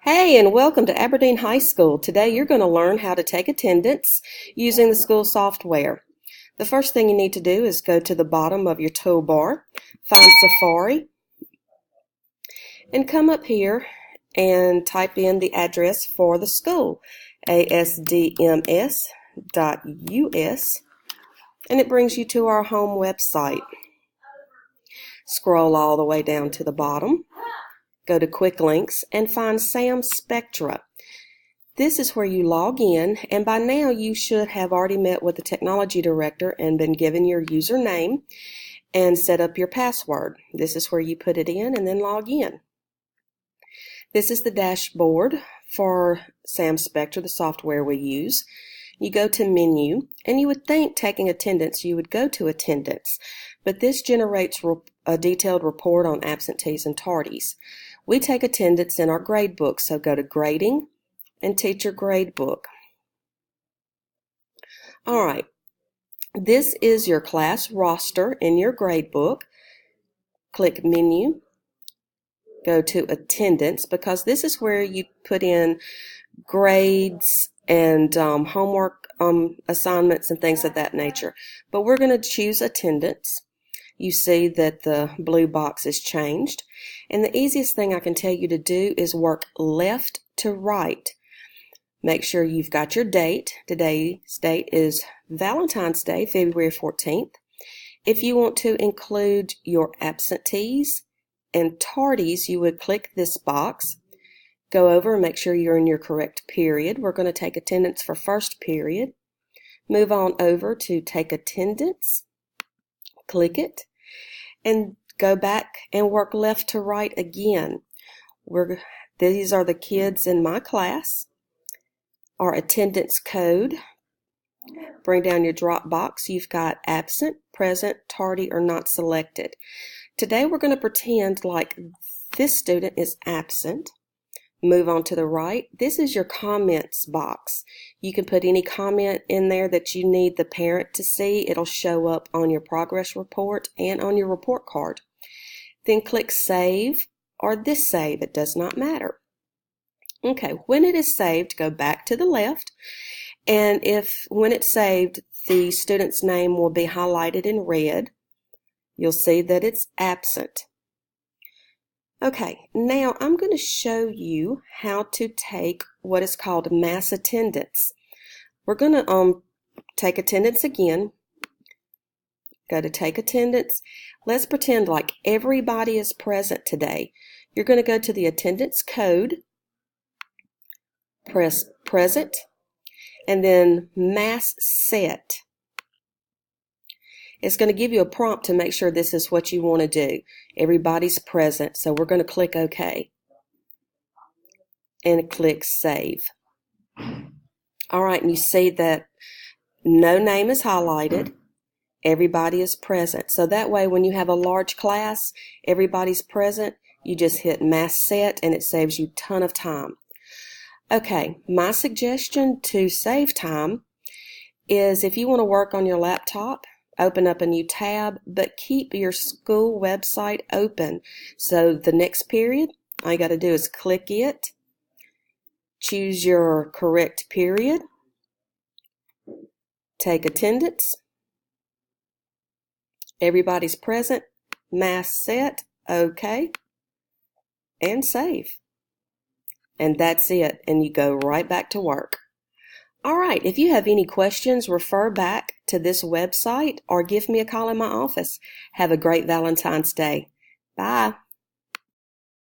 Hey, and welcome to Aberdeen High School. Today you're going to learn how to take attendance using the school software. The first thing you need to do is go to the bottom of your toolbar, find Safari, and come up here and type in the address for the school, asdms.us, and it brings you to our home website. Scroll all the way down to the bottom. Go to Quick Links and find Sam Spectra. This is where you log in, and by now you should have already met with the technology director and been given your username and set up your password. This is where you put it in and then log in. This is the dashboard for Sam Spectra, the software we use. You go to Menu, and you would think taking attendance you would go to Attendance, but this generates a detailed report on absentees and tardies. We take attendance in our grade book, so go to Grading and Teacher Grade Book. All right, this is your class roster in your grade book. Click Menu, go to Attendance, because this is where you put in grades and homework assignments and things of that nature. But we're going to choose Attendance. You see that the blue box is changed. And the easiest thing I can tell you to do is work left to right. Make sure you've got your date. Today's date is Valentine's Day, February 14th. If you want to include your absentees and tardies, you would click this box. Go over and make sure you're in your correct period. We're going to take attendance for first period. Move on over to Take Attendance. Click it and go back and work left to right again. These are the kids in my class. Our attendance code. Bring down your drop box. You've got absent, present, tardy, or not selected. Today we're going to pretend like this student is absent. Move on to the right. This is your comments box. You can put any comment in there that you need the parent to see. It'll show up on your progress report and on your report card. Then click Save or this Save. It does not matter. Okay, when it is saved, go back to the left, and when it's saved, the student's name will be highlighted in red. You'll see that it's absent. Okay, now I'm going to show you how to take what is called mass attendance. We're going to take attendance again. Go to Take Attendance. Let's pretend like everybody is present today. You're going to go to the attendance code, press Present, and then Mass Set. It's going to give you a prompt to make sure this is what you want to do. Everybody's present, so we're going to click OK and click Save. All right, and you see that no name is highlighted. Everybody is present. So that way when you have a large class, everybody's present, you just hit Mass Set and it saves you a ton of time. Okay, my suggestion to save time is if you want to work on your laptop, open up a new tab, but keep your school website open. So the next period, all you got to do is click it, choose your correct period, take attendance, everybody's present, mass set, OK, and save. And that's it, and you go right back to work. All right, if you have any questions, refer back to this website or give me a call in my office. Have a great Valentine's Day. Bye.